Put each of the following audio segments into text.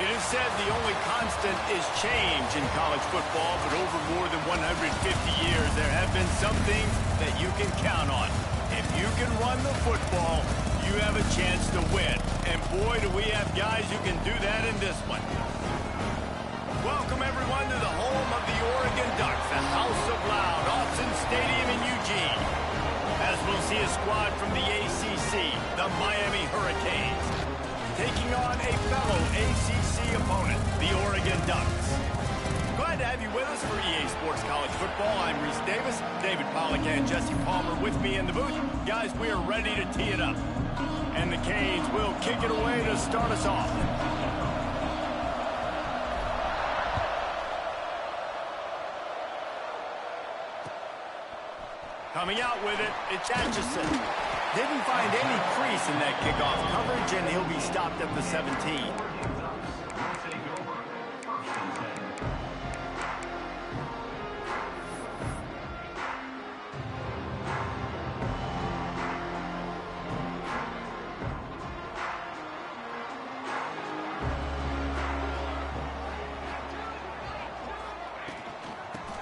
It is said the only constant is change in college football, but over more than 150 years, there have been some things that you can count on. If you can run the football, you have a chance to win. And boy, do we have guys who can do that in this one. Welcome, everyone, to the home of the Oregon Ducks, the House of Loud, Autzen Stadium in Eugene. As we'll see a squad from the ACC, the Miami Hurricanes, taking on a fellow ACC opponent, the Oregon Ducks. Glad to have you with us for EA Sports College Football. I'm Reese Davis, David Pollack and Jesse Palmer with me in the booth. Guys, we are ready to tee it up. And the Canes will kick it away to start us off. Coming out with it, it's Atchison. Didn't find any crease in that kickoff coverage, and he'll be stopped at the 17.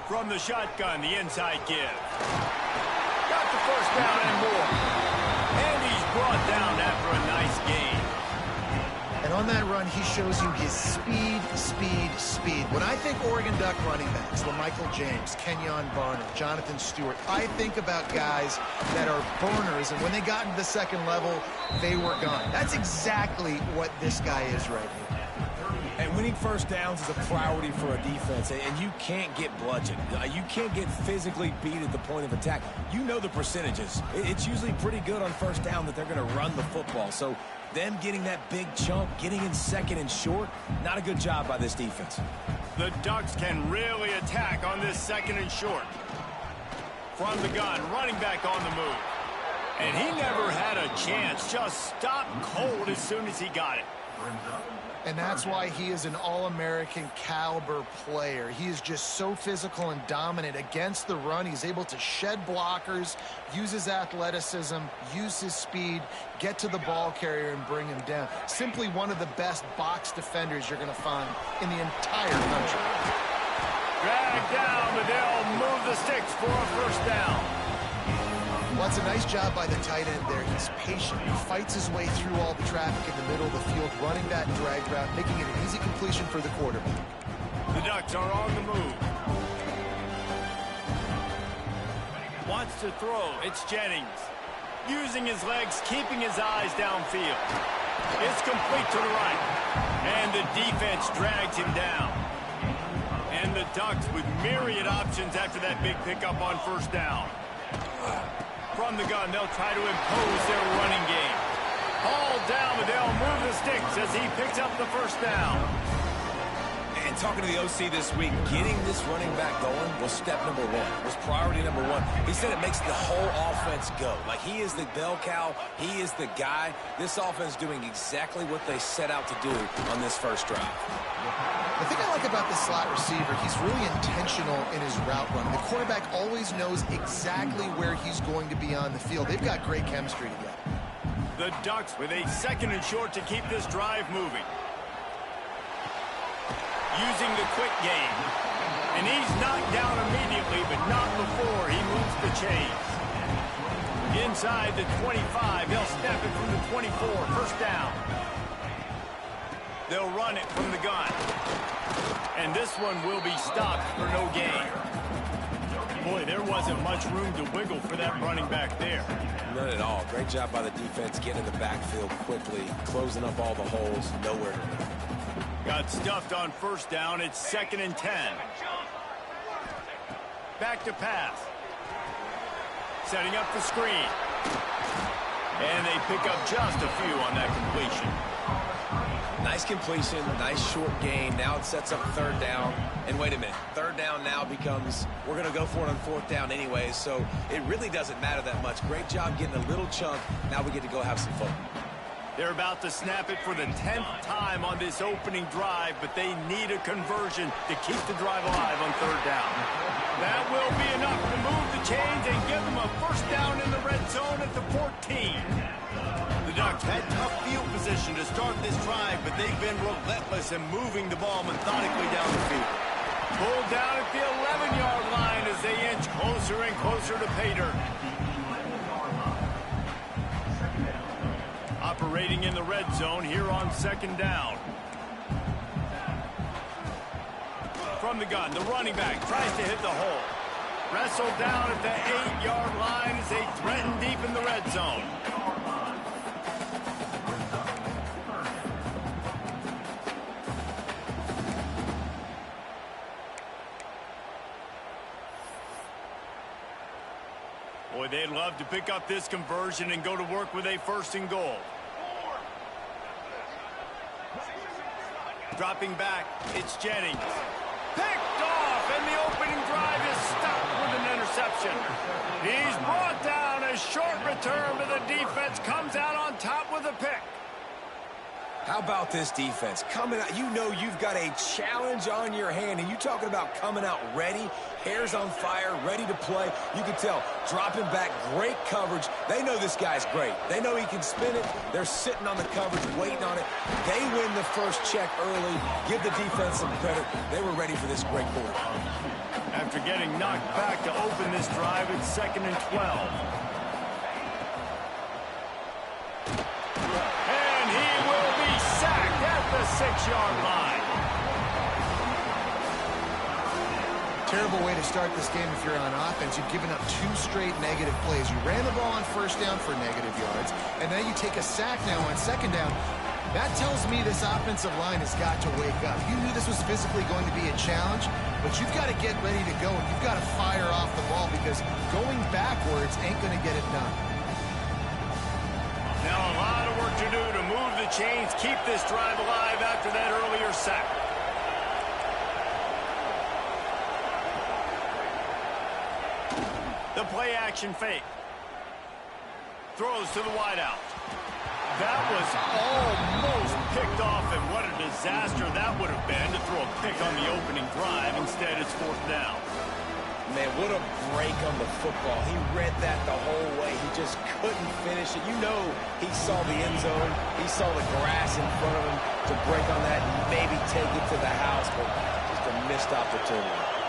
From the shotgun, the inside give. Got the first down and more. And he's brought down after a nice gain. And on that run, he shows you his speed, speed, speed. When I think Oregon Duck running backs, Michael James, Kenyon Barner, Jonathan Stewart, I think about guys that are burners, and when they got into the second level, they were gone. That's exactly what this guy is right here. And winning first downs is a priority for a defense, and you can't get bludgeoned. You can't get physically beat at the point of attack. You know the percentages. It's usually pretty good on first down that they're going to run the football. So them getting that big chunk, getting in second and short, not a good job by this defense. The Ducks can really attack on this second and short. From the gun, running back on the move. And he never had a chance. Just stopped cold as soon as he got it. And that's why he is an All-American caliber player. He is just so physical and dominant against the run. He's able to shed blockers, use his athleticism, use his speed, get to the ball carrier and bring him down. Simply one of the best box defenders you're going to find in the entire country. Drag down, but they'll move the sticks for a first down. Well, that's a nice job by the tight end there. He's patient. He fights his way through all the traffic in the middle of the field, running that drag route, making it an easy completion for the quarterback. The Ducks are on the move. Wants to throw. It's Jennings. Using his legs, keeping his eyes downfield. It's complete to the right. And the defense drags him down. And the Ducks with myriad options after that big pickup on first down. From the gun, they'll try to impose their running game. Hauled down, but they'll move the sticks as he picks up the first down. And talking to the OC this week, getting this running back going was step number one, was priority number one. He said it makes the whole offense go. Like, he is the bell cow. He is the guy. This offense doing exactly what they set out to do on this first drive. The thing I like about the slot receiver, he's really intentional in his route run. The quarterback always knows exactly where he's going to be on the field. They've got great chemistry together. The Ducks with a second and short to keep this drive moving. Using the quick game. And he's knocked down immediately, but not before he moves the chains. Inside the 25, they'll snap it from the 24, first down. They'll run it from the gun. And this one will be stopped for no gain. Boy, there wasn't much room to wiggle for that running back there. None at all. Great job by the defense getting in the backfield quickly, closing up all the holes, nowhere to run. Got stuffed on first down. It's 2nd and 10. Back to pass. Setting up the screen. And they pick up just a few on that completion. Nice completion, nice short gain. Now it sets up third down. And wait a minute, third down now becomes, we're going to go for it on fourth down anyway, so it really doesn't matter that much. Great job getting a little chunk. Now we get to go have some fun. They're about to snap it for the 10th time on this opening drive, but they need a conversion to keep the drive alive on third down. That will be enough to move the chains and give them a first down in the red zone at the 14. The Ducks That tough field position to start this drive, but they've been relentless in moving the ball methodically down the field. Pulled down at the 11-yard line as they inch closer and closer to pay dirt. Operating in the red zone here on second down. From the gun, the running back tries to hit the hole. Wrestled down at the 8-yard line as they threaten deep in the red zone. Boy, they'd love to pick up this conversion and go to work with a 1st and goal. Dropping back, it's Jennings. Picked off, and the opening drive is stopped with an interception. He's brought down. A short return, but the defense comes out on top with a pick. How about this defense? Coming out, you know you've got a challenge on your hand, and you talking about coming out ready, hair's on fire, ready to play. You can tell, dropping back, great coverage. They know this guy's great. They know he can spin it. They're sitting on the coverage, waiting on it. They win the first check early. Give the defense some credit. They were ready for this great quarterback. After getting knocked back to open this drive, it's 2nd and 12. The 6-yard line. Terrible way to start this game if you're on offense. You've given up 2 straight negative plays. You ran the ball on 1st down for negative yards, and now you take a sack now on 2nd down. That tells me this offensive line has got to wake up. You knew this was physically going to be a challenge, but you've got to get ready to go, and you've got to fire off the ball because going backwards ain't going to get it done. Now a lot of work to do to move the chains, keep this drive alive after that earlier sack. The play action fake. Throws to the wideout. That was almost picked off, and what a disaster that would have been to throw a pick on the opening drive. Instead, it's 4th down. Man, what a break on the football. He read that the whole way. He just couldn't finish it. You know he saw the end zone. He saw the grass in front of him to break on that and maybe take it to the house, but just a missed opportunity.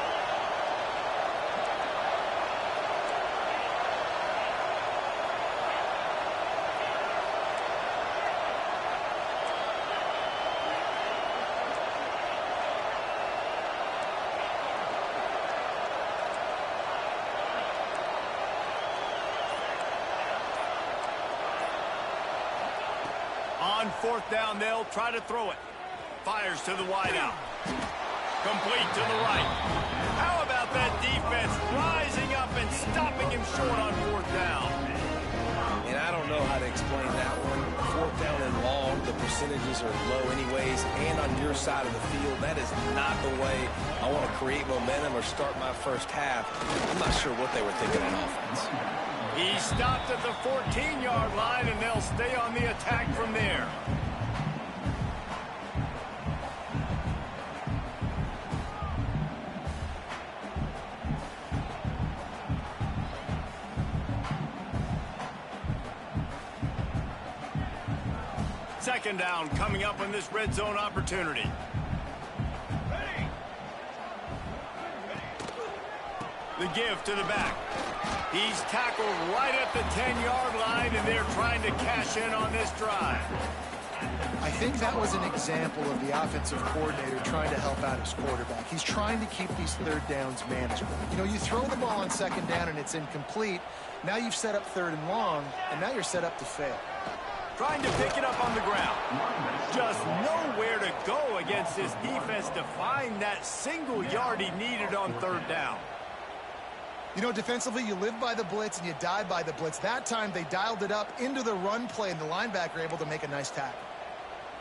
On 4th down, they'll try to throw it. Fires to the wideout. Complete to the right. How about that defense rising up and stopping him short on 4th down? And I don't know how to explain that one. 4th down and long, the percentages are low anyways, and on your side of the field, that is not the way I want to create momentum or start my first half. I'm not sure what they were thinking on offense. He stopped at the 14-yard line, and they'll stay on the attack from there. Second down coming up on this red zone opportunity. The give to the back. He's tackled right at the 10-yard line, and they're trying to cash in on this drive. I think that was an example of the offensive coordinator trying to help out his quarterback. He's trying to keep these 3rd downs manageable. You know, you throw the ball on 2nd down and it's incomplete. Now you've set up 3rd and long, and now you're set up to fail. Trying to pick it up on the ground. Just nowhere to go against this defense to find that single yard he needed on 3rd down. You know, defensively, you live by the blitz and you die by the blitz. That time, they dialed it up into the run play, and the linebacker able to make a nice tackle.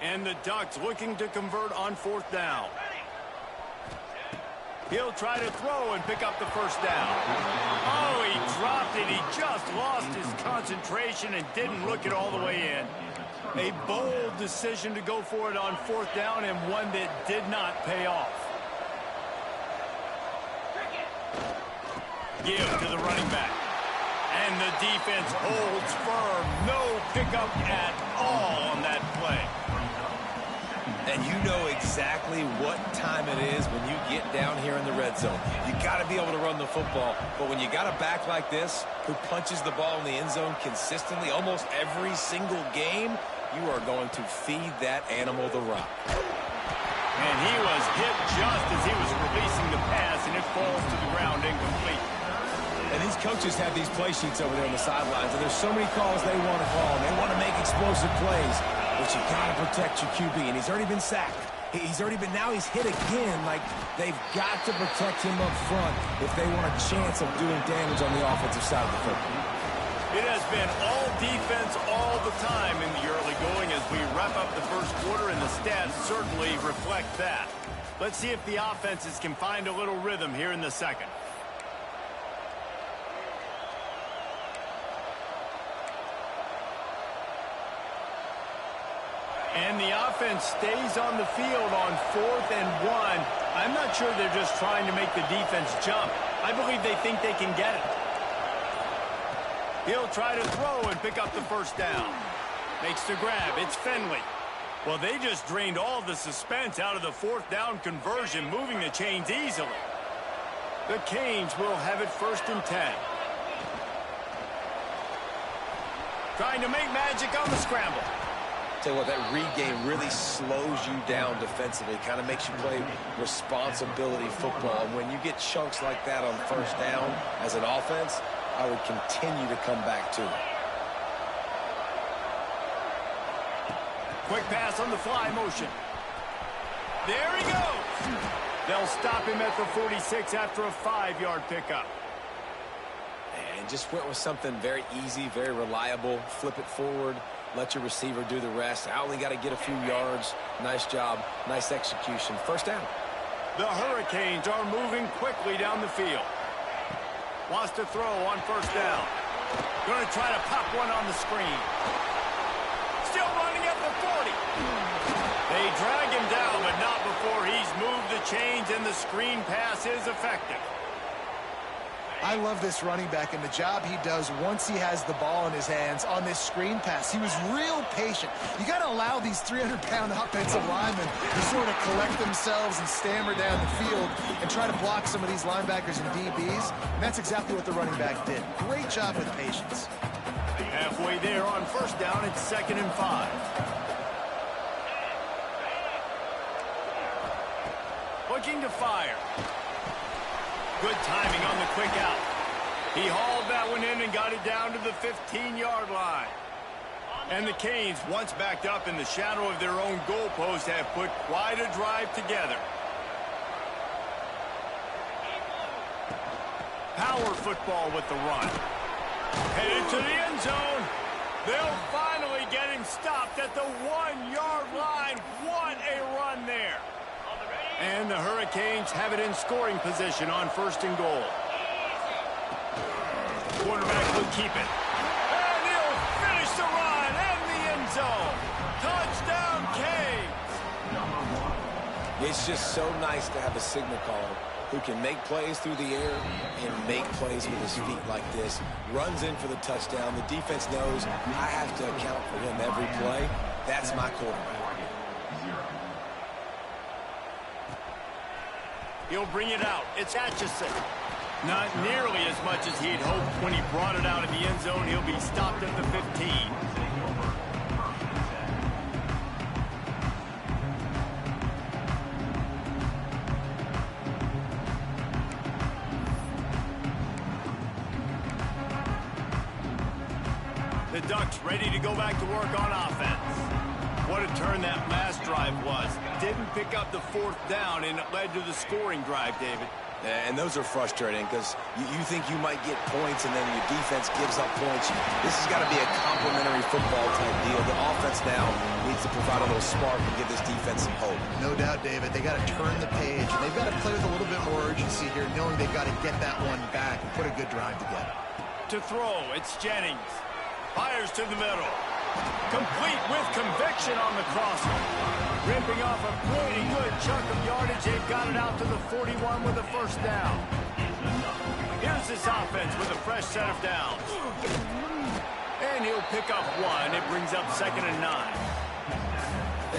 And the Ducks looking to convert on 4th down. He'll try to throw and pick up the 1st down. Oh, he dropped it. He just lost his concentration and didn't look it all the way in. A bold decision to go for it on 4th down, and one that did not pay off. Give to the running back. And the defense holds firm. No pickup at all on that play. And you know exactly what time it is when you get down here in the red zone. You got to be able to run the football. But when you got a back like this who punches the ball in the end zone consistently almost every single game, you are going to feed that animal the rock. And he was hit just as he was releasing the pass, and it falls to the ground incomplete. And these coaches have these play sheets over there on the sidelines, and there's so many calls they want to call. They want to make explosive plays, but you got to protect your QB, and he's already been sacked. Now he's hit again. Like, they've got to protect him up front if they want a chance of doing damage on the offensive side of the football. It has been all defense all the time in the early going as we wrap up the first quarter, and the stats certainly reflect that. Let's see if the offenses can find a little rhythm here in the second. And the offense stays on the field on 4th and 1. I'm not sure they're just trying to make the defense jump. I believe they think they can get it. He'll try to throw and pick up the first down. Makes the grab. It's Finley. Well, they just drained all the suspense out of the 4th down conversion, moving the chains easily. The Canes will have it 1st and 10. Trying to make magic on the scramble. Tell you what, that read game really slows you down defensively, kind of makes you play responsibility football. And when you get chunks like that on 1st down as an offense, I would continue to come back to it. Quick pass on the fly motion. There he goes. They'll stop him at the 46 after a 5-yard pickup. And just went with something very easy, very reliable. Flip it forward. Let your receiver do the rest. I only got to get a few yards. Nice job. Nice execution. 1st down. The Hurricanes are moving quickly down the field. Wants to throw on 1st down. Going to try to pop one on the screen. Still running at the 40. They drag him down, but not before he's moved the chains, and the screen pass is effective. I love this running back and the job he does once he has the ball in his hands on this screen pass. He was real patient. You got to allow these 300-pound offensive linemen to sort of collect themselves and stammer down the field and try to block some of these linebackers and DBs. And that's exactly what the running back did. Great job with patience. Halfway there on 1st down, it's 2nd and 5. Looking to fire. Good timing on the quick out. He hauled that one in and got it down to the 15-yard line. And the Canes, once backed up in the shadow of their own goalpost, have put quite a drive together. Power football with the run. Headed to the end zone. They'll finally get him stopped at the 1-yard line. What a run there. And the Hurricanes have it in scoring position on 1st and goal. Quarterback will keep it. And he'll finish the run in the end zone. Touchdown, Canes. It's just so nice to have a signal caller who can make plays through the air and make plays with his feet like this. Runs in for the touchdown. The defense knows I have to account for him every play. That's my quarterback. He'll bring it out. It's Atchison. Not nearly as much as he'd hoped when he brought it out of the end zone. He'll be stopped at the 15. The Ducks ready to go back to work on offense. What a turn that last drive was. Didn't pick up the 4th down, and it led to the scoring drive, David. And those are frustrating because you think you might get points and then your defense gives up points. This has got to be a complementary football type deal. The offense now needs to provide a little spark and give this defense some hope. No doubt, David. They got to turn the page, and they've got to play with a little bit more urgency here, knowing they've got to get that one back and put a good drive together. To throw, it's Jennings. Fires to the middle. Complete with conviction on the crosser. Ripping off a pretty good chunk of yardage. They've got it out to the 41 with a 1st down. Here's this offense with a fresh set of downs. And he'll pick up one. It brings up 2nd and 9.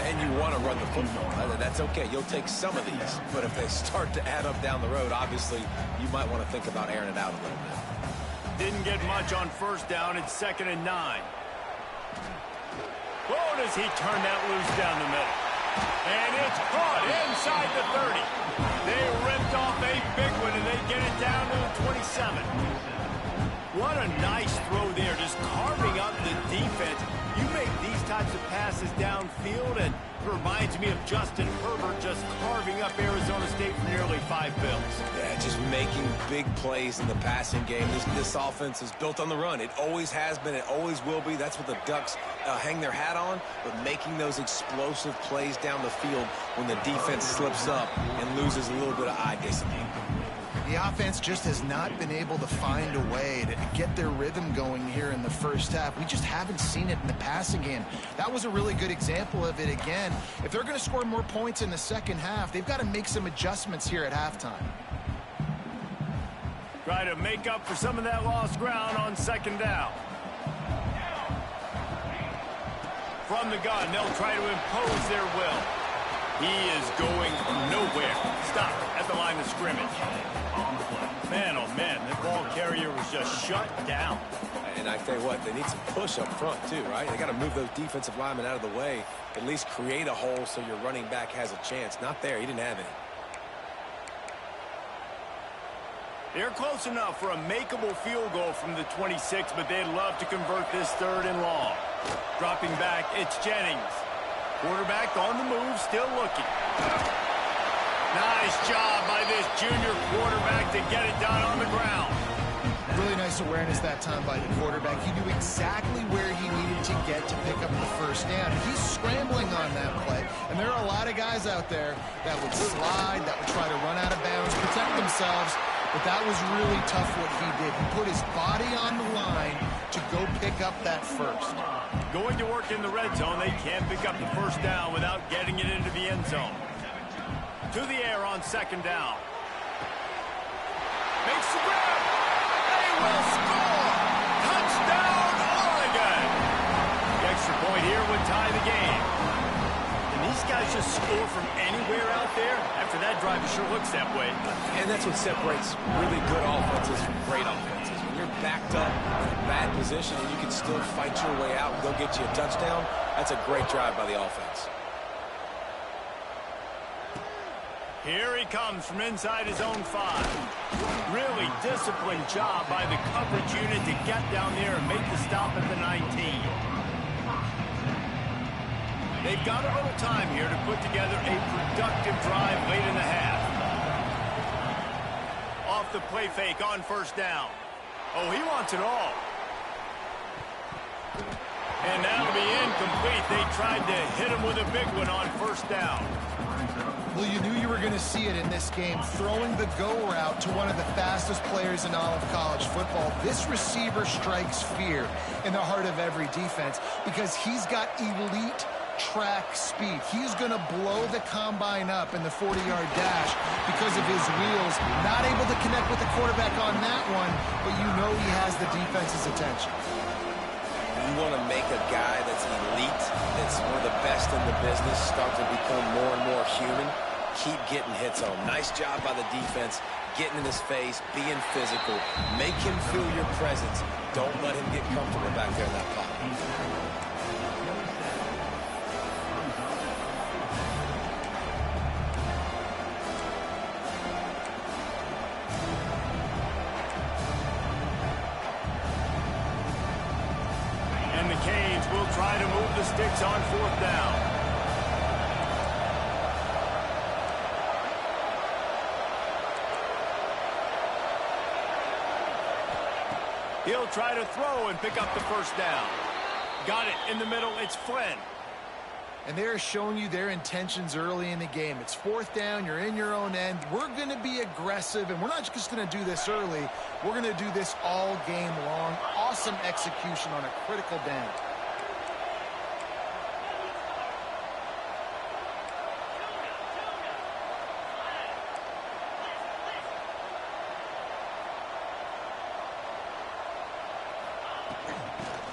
And you want to run the football. That's okay. You'll take some of these. But if they start to add up down the road, obviously, you might want to think about airing it out a little bit. Didn't get much on 1st down. It's 2nd and 9. Oh, does he turn that loose down the middle? And it's caught inside the 30. They ripped off a big one, and they get it down to the 27. What a nice throw there, just carving up the defense. You make these types of passes downfield, and it reminds me of Justin Herbert just carving up Arizona State for nearly 5 bills. Yeah, just making big plays in the passing game. This offense is built on the run. It always has been. It always will be. That's what the Ducks hang their hat on, but making those explosive plays down the field when the defense slips up and loses a little bit of eye discipline. The offense just has not been able to find a way to get their rhythm going here in the first half. We just haven't seen it in the passing game. That was a really good example of it again. If they're going to score more points in the second half, they've got to make some adjustments here at halftime. Try to make up for some of that lost ground on 2nd down. From the gun, they'll try to impose their will. He is going nowhere. Stop at the line of scrimmage. Man, oh man, the ball carrier was just shut down. And I tell you what, they need some push up front too, right? They got to move those defensive linemen out of the way, at least create a hole so your running back has a chance. Not there. He didn't have any. They're close enough for a makeable field goal from the 26, but they'd love to convert this 3rd and long. Dropping back, it's Jennings. Quarterback on the move, still looking. Nice job by this junior quarterback to get it done on the ground. Really nice awareness that time by the quarterback. He knew exactly where he needed to get to pick up the 1st down. He's scrambling on that play, and there are a lot of guys out there that would slide, that would try to run out of bounds, protect themselves, but that was really tough what he did. He put his body on the line to go pick up that 1st. Going to work in the red zone. They can't pick up the 1st down without getting it into the end zone. To the air on 2nd down. Makes the grab. They will score. Touchdown, Oregon. The extra point here would tie the game. And these guys just score from anywhere out there. After that drive, it sure looks that way. And that's what separates really good offenses from great offenses. When you're backed up in a bad position and you can still fight your way out and go get you a touchdown, that's a great drive by the offense. Here he comes from inside his own 5. Really disciplined job by the coverage unit to get down there and make the stop at the 19. They've got a little time here to put together a productive drive late in the half. Off the play fake on 1st down. Oh, he wants it all. And that'll be incomplete. They tried to hit him with a big one on 1st down. Well, you knew you were going to see it in this game, throwing the go route to one of the fastest players in all of college football. This receiver strikes fear in the heart of every defense because he's got elite track speed. He's going to blow the combine up in the 40-yard dash because of his wheels. Not able to connect with the quarterback on that one, but you know he has the defense's attention. You want to make a guy that's elite, that's one of the best in the business, start to become more and more human. Keep getting hits on him. Nice job by the defense, getting in his face, being physical. Make him feel your presence. Don't let him get comfortable back there in that pocket. And the Canes will try to move the sticks on 4th down. He'll try to throw and pick up the 1st down. Got it in the middle. It's Flynn. And they're showing you their intentions early in the game. It's 4th down. You're in your own end. We're going to be aggressive, and we're not just going to do this early. We're going to do this all game long. Awesome execution on a critical down.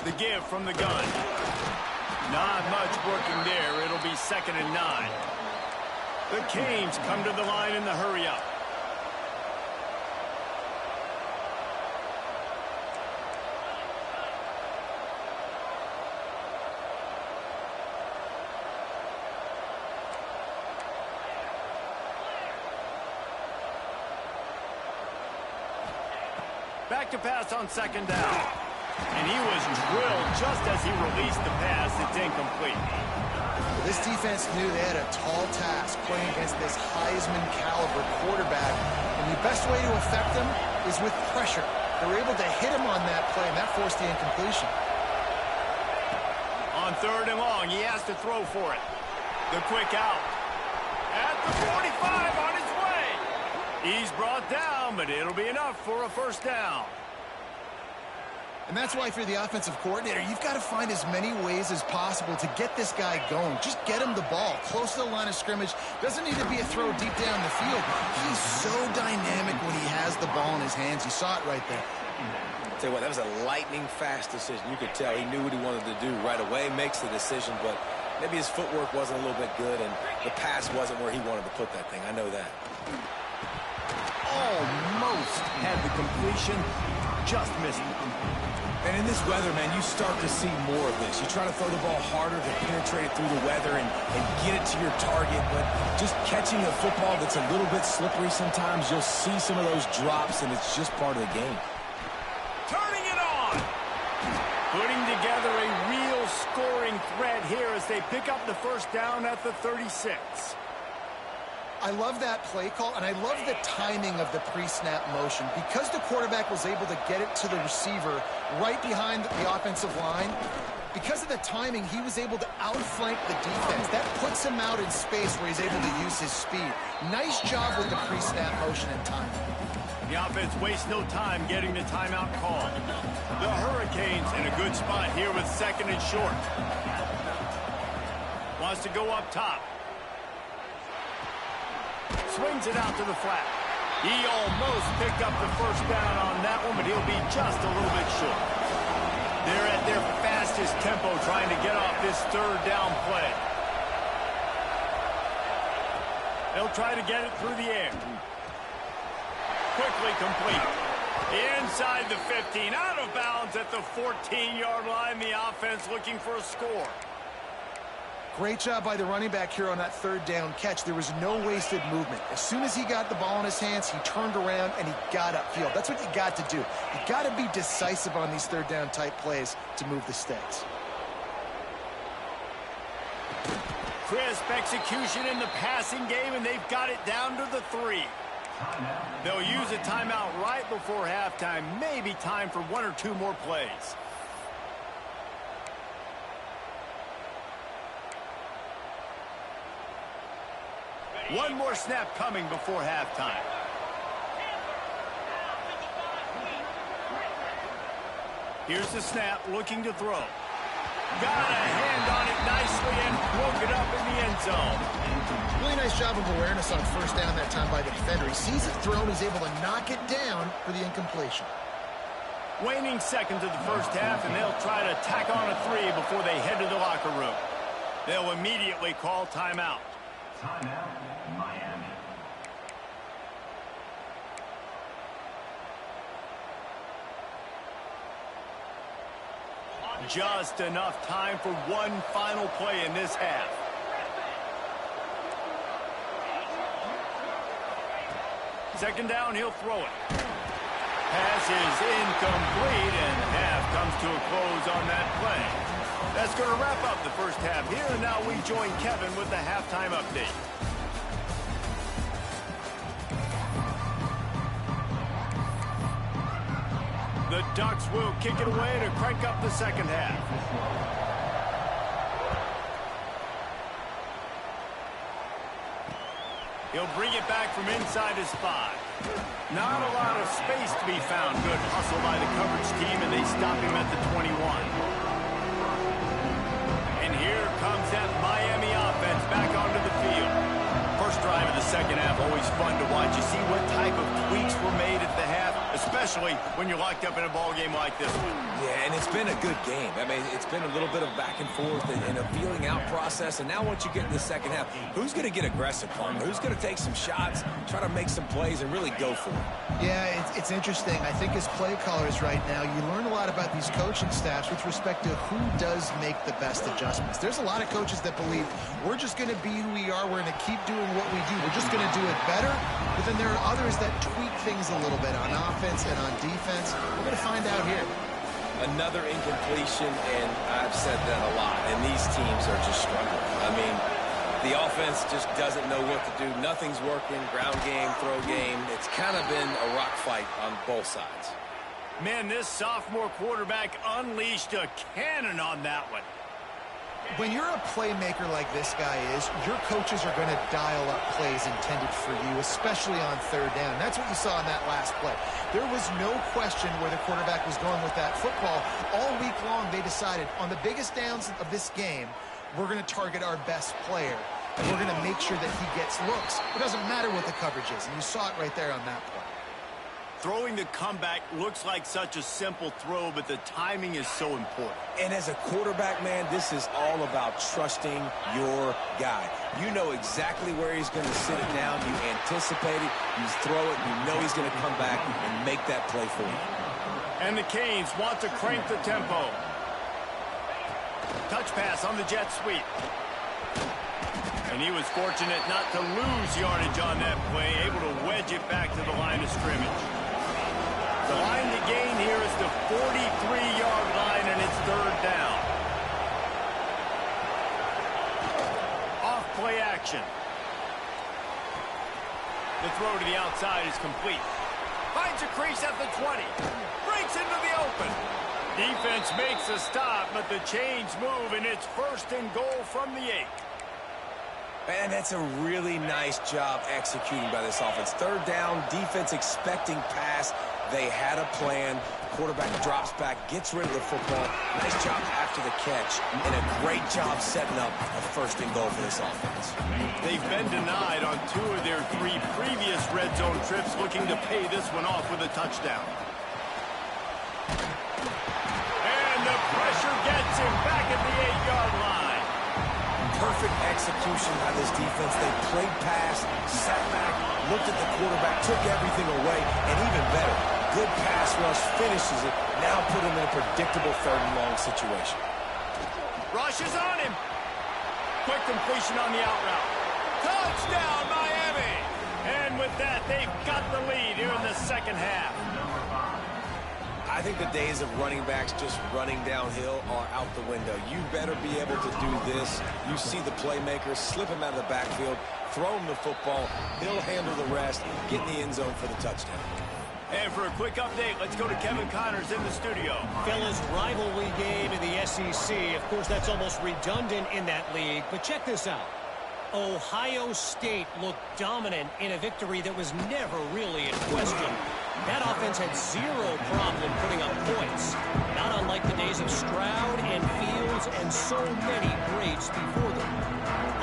The give from the gun. Not much working there. It'll be 2nd and 9. The Canes come to the line in the hurry-up. Back to pass on 2nd down. And he was drilled just as he released the pass. It's incomplete. This defense knew they had a tall task playing against this Heisman-caliber quarterback. And the best way to affect him is with pressure. They were able to hit him on that play, and that forced the incompletion. On 3rd and long, he has to throw for it. The quick out. At the 45 on his way. He's brought down, but it'll be enough for a 1st down. And that's why if you're the offensive coordinator, you've got to find as many ways as possible to get this guy going. Just get him the ball close to the line of scrimmage. Doesn't need to be a throw deep down the field. He's so dynamic when he has the ball in his hands. You saw it right there. I'll tell you what, that was a lightning-fast decision. You could tell he knew what he wanted to do right away, makes the decision, but maybe his footwork wasn't a little bit good, and the pass wasn't where he wanted to put that thing. I know that. Almost had the completion, just missed it. And in this weather, man, you start to see more of this. You try to throw the ball harder to penetrate it through the weather and get it to your target, but just catching a football that's a little bit slippery sometimes, you'll see some of those drops, and it's just part of the game. Turning it on! Putting together a real scoring threat here as they pick up the 1st down at the 36. I love that play call, and I love the timing of the pre-snap motion. Because the quarterback was able to get it to the receiver right behind the offensive line, because of the timing, he was able to outflank the defense. That puts him out in space where he's able to use his speed. Nice job with the pre-snap motion and timing. The offense wastes no time getting the timeout call. The Hurricanes in a good spot here with 2nd and short. Wants to go up top. Swings it out to the flat. He almost picked up the 1st down on that one, but he'll be just a little bit short. They're at their fastest tempo trying to get off this 3rd down play. They'll try to get it through the air. Quickly complete. Inside the 15, out of bounds at the 14-yard line. The offense looking for a score. Great job by the running back here on that 3rd down catch. There was no wasted movement. As soon as he got the ball in his hands, he turned around and he got upfield. That's what you got to do. You got to be decisive on these 3rd down type plays to move the stakes. Crisp execution in the passing game, and they've got it down to the 3. They'll use a timeout right before halftime. Maybe time for 1 or 2 more plays. One more snap coming before halftime. Here's the snap, looking to throw. Got a hand on it nicely and broke it up in the end zone. Really nice job of awareness on 1st down that time by the defender. He sees it thrown, he's able to knock it down for the incompletion. Waning seconds of the 1st half, and they'll try to tack on a 3 before they head to the locker room. They'll immediately call timeout. Timeout, Miami. Just enough time for one final play in this half. Second down, he'll throw it. Pass is incomplete, and half comes to a close on that play. That's going to wrap up the 1st half here, and now we join Kevin with the halftime update. The Ducks will kick it away to crank up the 2nd half. He'll bring it back from inside his 5. Not a lot of space to be found. Good hustle by the coverage team, and they stop him at the 21. And here comes that Miami offense back onto the field. First drive of the 2nd half, always fun to watch. You see what type of tweaks were made at the half, especially when you're locked up in a ball game like this one. Yeah, and it's been a good game. I mean, it's been a little bit of back and forth and a feeling out process. And now once you get in the second half, who's going to get aggressive, Palmer? Who's going to take some shots, try to make some plays, and really go for it? Yeah, it's interesting. I think as play callers right now, you learn a lot about these coaching staffs with respect to who does make the best adjustments. There's a lot of coaches that believe we're just going to be who we are. We're going to keep doing what we do. We're just going to do it better. But then there are others that tweak things a little bit on offense and on defense. We're going to find out here. Another incompletion, and I've said that a lot, and these teams are just struggling. I mean, the offense just doesn't know what to do. Nothing's working. Ground game, throw game. It's kind of been a rock fight on both sides. Man, this sophomore quarterback unleashed a cannon on that one. When you're a playmaker like this guy is, your coaches are going to dial up plays intended for you, especially on third down. That's what you saw in that last play. There was no question where the quarterback was going with that football. All week long, they decided on the biggest downs of this game, we're going to target our best player, and we're going to make sure that he gets looks. It doesn't matter what the coverage is, and you saw it right there on that play. Throwing the comeback looks like such a simple throw, but the timing is so important. And as a quarterback, man, this is all about trusting your guy. You know exactly where he's going to sit it down. You anticipate it. You throw it. You know he's going to come back and make that play for you. And the Canes want to crank the tempo. Touch pass on the jet sweep. And he was fortunate not to lose yardage on that play, able to wedge it back to the line of scrimmage. The line to gain here is the 43-yard line, and it's third down. Off play action. The throw to the outside is complete. Finds a crease at the 20. Breaks into the open. Defense makes a stop, but the chains move, and it's first and goal from the 8. Man, that's a really nice job executing by this offense. Third down, defense expecting pass. They had a plan. Quarterback drops back, gets rid of the football. Nice job after the catch, and a great job setting up a first and goal for this offense. They've been denied on 2 of their 3 previous red zone trips, looking to pay this one off with a touchdown. And the pressure gets him back at the 8-yard line. Perfect execution by this defense. They played pass, sat back, looked at the quarterback, took everything away, and even better, good pass rush, finishes it, now put him in a predictable third and long situation. Rush is on him. Quick completion on the out route. Touchdown, Miami! And with that, they've got the lead here in the second half. I think the days of running backs just running downhill are out the window. You better be able to do this. You see the playmaker, slip him out of the backfield, throw him the football, he'll handle the rest, get in the end zone for the touchdown. And for a quick update, let's go to Kevin Connors in the studio. Fellas, rivalry game in the SEC. Of course, that's almost redundant in that league. But check this out. Ohio State looked dominant in a victory that was never really in question. That offense had zero problem putting up points. Not unlike the days of Stroud and Fields and so many greats before them.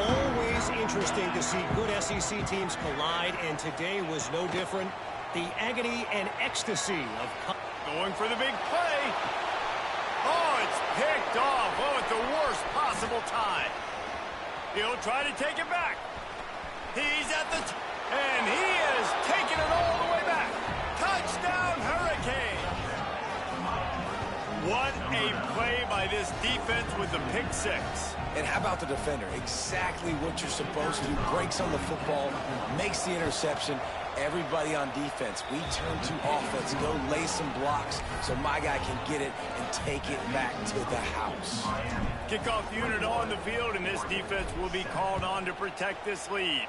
Always interesting to see good SEC teams collide, and today was no different. The agony and ecstasy of... Going for the big play. Oh, it's picked off. Oh, at the worst possible time. He'll try to take it back. He's at the... and he is taking it all the way back. Touchdown, Hurricane. What a play by this defense with the pick 6. And how about the defender? Exactly what you're supposed to do. Breaks on the football, makes the interception. Everybody on defense, we turn to offense. Go lay some blocks so my guy can get it and take it back to the house. Kickoff unit on the field, and this defense will be called on to protect this lead.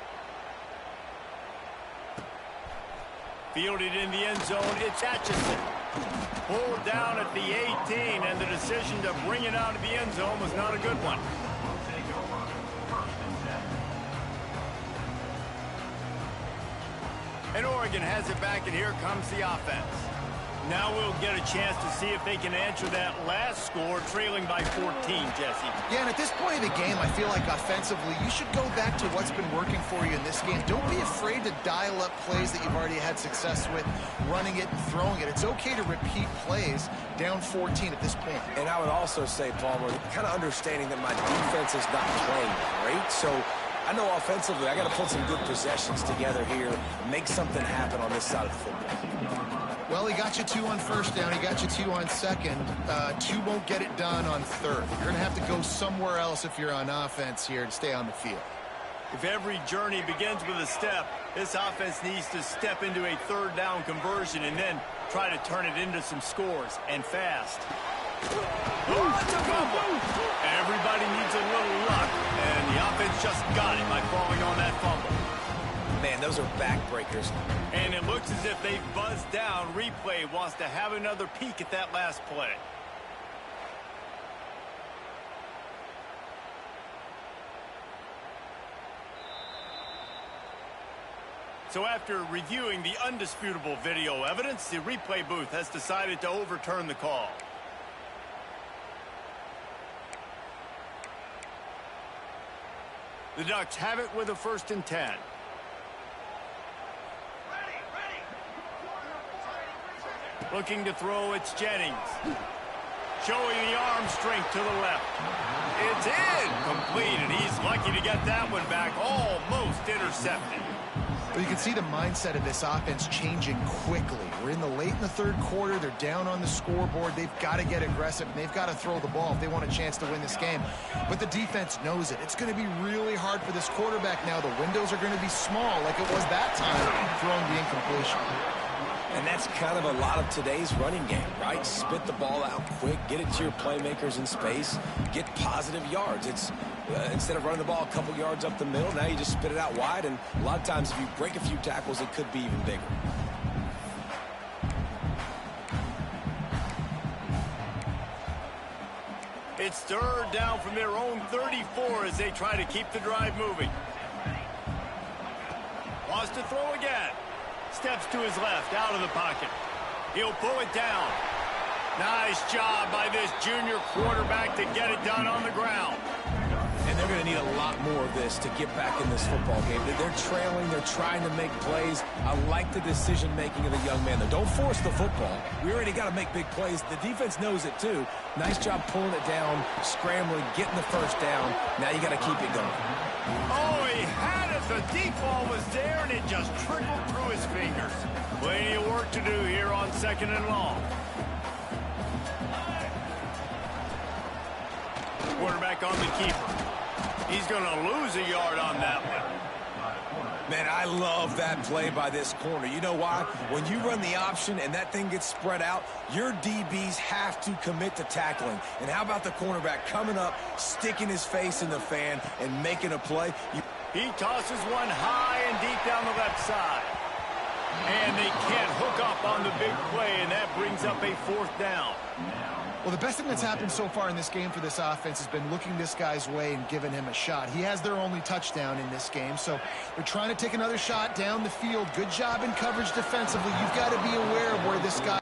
Fielded in the end zone, it's Atchison. Pulled down at the 18, and the decision to bring it out of the end zone was not a good one. And Oregon has it back, and here comes the offense. Now we'll get a chance to see if they can answer that last score, trailing by 14, Jesse. Yeah, and at this point of the game, I feel like offensively, you should go back to what's been working for you in this game. Don't be afraid to dial up plays that you've already had success with, running it and throwing it. It's okay to repeat plays down 14 at this point. And I would also say, Palmer, kind of understanding that my defense is not playing great, so I know offensively I got to put some good possessions together here, make something happen on this side of the football. Well, he got you 2 on first down. He got you 2 on second. 2 won't get it done on third. You're going to have to go somewhere else if you're on offense here to stay on the field. If every journey begins with a step, this offense needs to step into a third down conversion and then try to turn it into some scores, and fast. Oh, it's a fumble. Everybody needs a little luck, and the offense just got it by falling on that fumble. Man, those are backbreakers. And it looks as if they've buzzed down. Replay wants to have another peek at that last play. So after reviewing the undisputable video evidence, the replay booth has decided to overturn the call. The Ducks have it with a 1st and 10. Looking to throw, it's Jennings. Showing the arm strength to the left. It's incomplete, and he's lucky to get that one back. Almost intercepted. Well, you can see the mindset of this offense changing quickly. We're in the third quarter. They're down on the scoreboard. They've got to get aggressive, and they've got to throw the ball if they want a chance to win this game. But the defense knows it. It's going to be really hard for this quarterback now. The windows are going to be small like it was that time throwing the incompletion. And that's kind of a lot of today's running game, right? Spit the ball out quick, get it to your playmakers in space, get positive yards. It's instead of running the ball a couple yards up the middle, now you just spit it out wide, and a lot of times if you break a few tackles, it could be even bigger. It's 3rd down from their own 34 as they try to keep the drive moving. Wants to throw again. Steps to his left, out of the pocket. He'll pull it down. Nice job by this junior quarterback to get it done on the ground. And they're going to need a lot more of this to get back in this football game. They're trailing. They're trying to make plays. I like the decision-making of the young man. Don't force the football. We already got to make big plays. The defense knows it, too. Nice job pulling it down, scrambling, getting the 1st down. Now you got to keep it going. Oh, he had it. The deep ball was there, and it just trickled through his fingers. Plenty of work to do here on 2nd and long. Quarterback on the keeper. He's going to lose a yard on that one. Man, I love that play by this corner. You know why? When you run the option and that thing gets spread out, your DBs have to commit to tackling. And how about the cornerback coming up, sticking his face in the fan, and making a play? He tosses one high and deep down the left side. And they can't hook up on the big play, and that brings up a 4th down. Well, the best thing that's happened so far in this game for this offense has been looking this guy's way and giving him a shot. He has their only touchdown in this game, so they're trying to take another shot down the field. Good job in coverage defensively. You've got to be aware of where this guy